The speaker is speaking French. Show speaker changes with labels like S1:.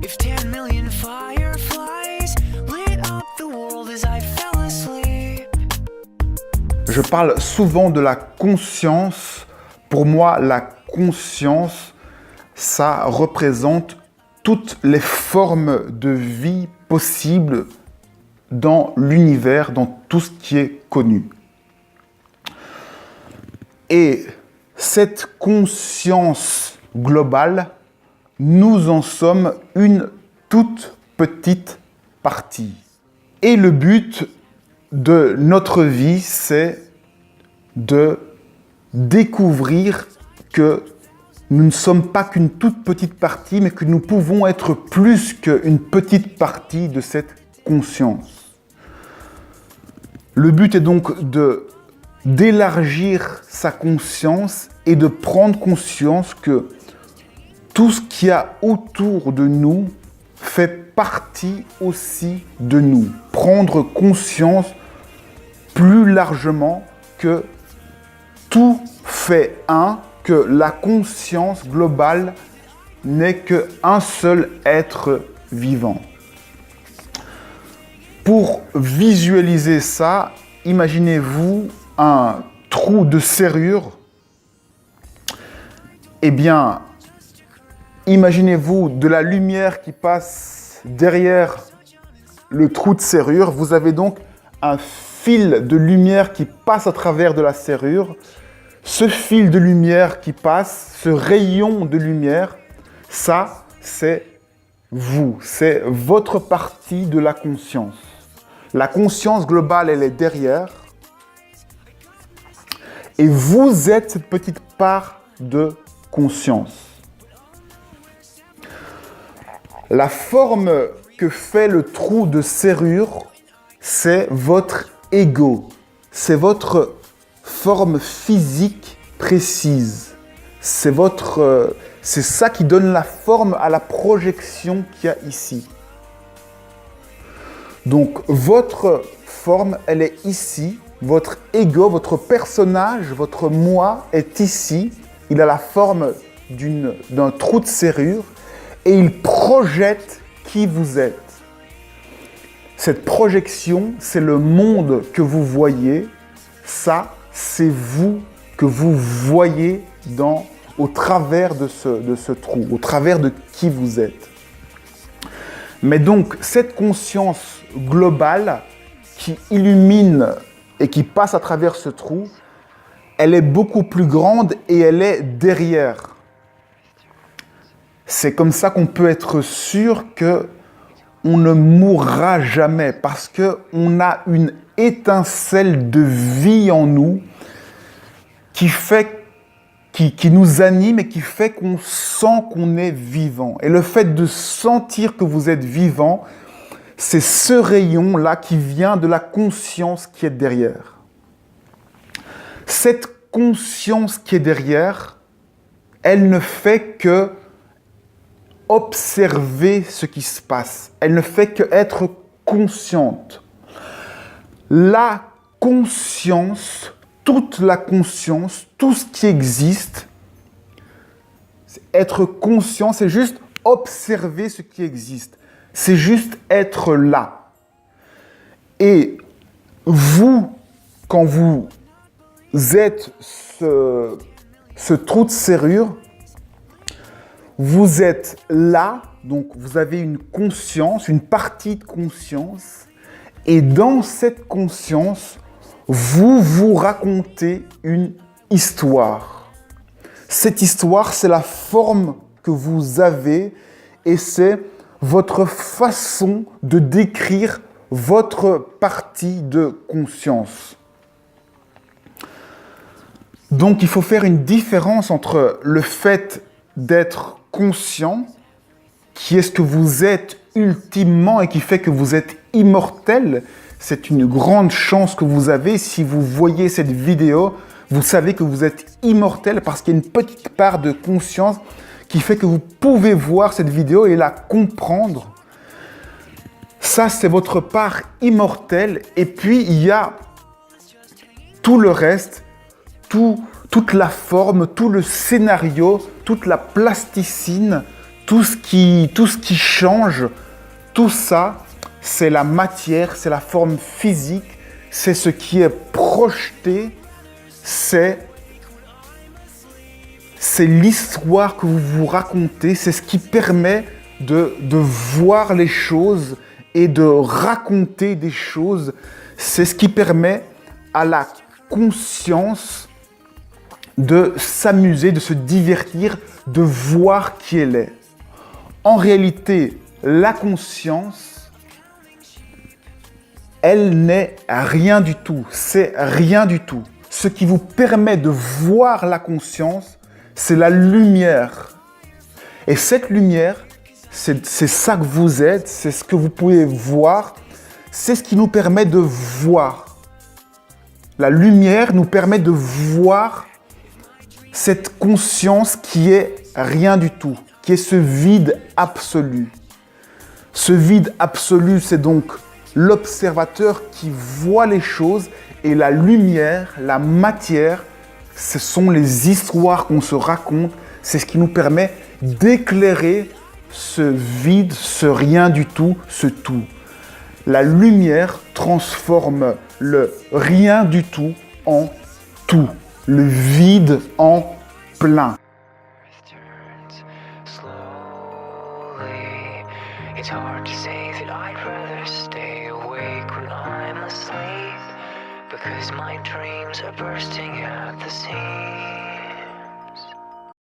S1: If 10 million fireflies lit up the world as I fell asleep.
S2: Je parle souvent de la conscience. Pour moi, la conscience, ça représente toutes les formes de vie possibles dans l'univers, dans tout ce qui est connu. Et cette conscience globale, nous en sommes une toute petite partie. Et le but de notre vie, c'est de découvrir que nous ne sommes pas qu'une toute petite partie, mais que nous pouvons être plus qu'une petite partie de cette conscience. Le but est donc d'élargir sa conscience et de prendre conscience que tout ce qu'il y a autour de nous fait partie aussi de nous. Prendre conscience plus largement que tout fait un, que la conscience globale n'est qu'un seul être vivant. Pour visualiser ça, imaginez-vous un trou de serrure. Eh bien, imaginez-vous de la lumière qui passe derrière le trou de serrure. Vous avez donc un fil de lumière qui passe à travers de la serrure. Ce fil de lumière qui passe, ce rayon de lumière, ça, c'est vous. C'est votre partie de la conscience. La conscience globale, elle est derrière. Et vous êtes cette petite part de conscience. La forme que fait le trou de serrure, c'est votre ego. C'est votre forme physique précise. C'est ça qui donne la forme à la projection qu'il y a ici. Donc, votre forme, elle est ici. Votre ego, votre personnage, votre moi est ici. Il a la forme d'un trou de serrure et il projette qui vous êtes. Cette projection, c'est le monde que vous voyez. Ça, c'est vous que vous voyez au travers de ce trou, au travers de qui vous êtes. Mais donc, cette conscience globale qui illumine et qui passe à travers ce trou, elle est beaucoup plus grande et elle est derrière. C'est comme ça qu'on peut être sûr qu'on ne mourra jamais parce qu'on a une étincelle de vie en nous qui nous anime et qui fait qu'on sent qu'on est vivant. Et le fait de sentir que vous êtes vivant, c'est ce rayon-là qui vient de la conscience qui est derrière. Cette conscience qui est derrière, elle ne fait que observer ce qui se passe. Elle ne fait qu'être consciente. La conscience, toute la conscience, tout ce qui existe, être conscient, c'est juste observer ce qui existe. C'est juste être là. Et vous, quand vous êtes ce trou de serrure, vous êtes là, donc vous avez une conscience, une partie de conscience, et dans cette conscience, vous vous racontez une histoire. Cette histoire, c'est la forme que vous avez et c'est votre façon de décrire votre partie de conscience. Donc, il faut faire une différence entre le fait d'être conscient, qui est ce que vous êtes ultimement et qui fait que vous êtes immortel. C'est une grande chance que vous avez. Si vous voyez cette vidéo, vous savez que vous êtes immortel parce qu'il y a une petite part de conscience qui fait que vous pouvez voir cette vidéo et la comprendre. Ça, c'est votre part immortelle. Et puis, il y a tout le reste, toute la forme, tout le scénario, toute la plasticine, tout ce qui change, tout ça, c'est la matière, c'est la forme physique, c'est ce qui est projeté, c'est l'histoire que vous vous racontez, c'est ce qui permet de voir les choses et de raconter des choses. C'est ce qui permet à la conscience de s'amuser, de se divertir, de voir qui elle est. En réalité, la conscience, elle n'est rien du tout. C'est rien du tout. Ce qui vous permet de voir la conscience, c'est la lumière. Et cette lumière, c'est ça que vous êtes, c'est ce que vous pouvez voir, c'est ce qui nous permet de voir. La lumière nous permet de voir cette conscience qui est rien du tout, qui est ce vide absolu. Ce vide absolu, c'est donc l'observateur qui voit les choses, et la lumière, la matière, ce sont les histoires qu'on se raconte, c'est ce qui nous permet d'éclairer ce vide, ce rien du tout, ce tout. La lumière transforme le rien du tout en tout, le vide en plein.
S1: turns slowly. It's hard to say that I'd rather stay awake when I'm asleep, because my dreams are bursting at the seams.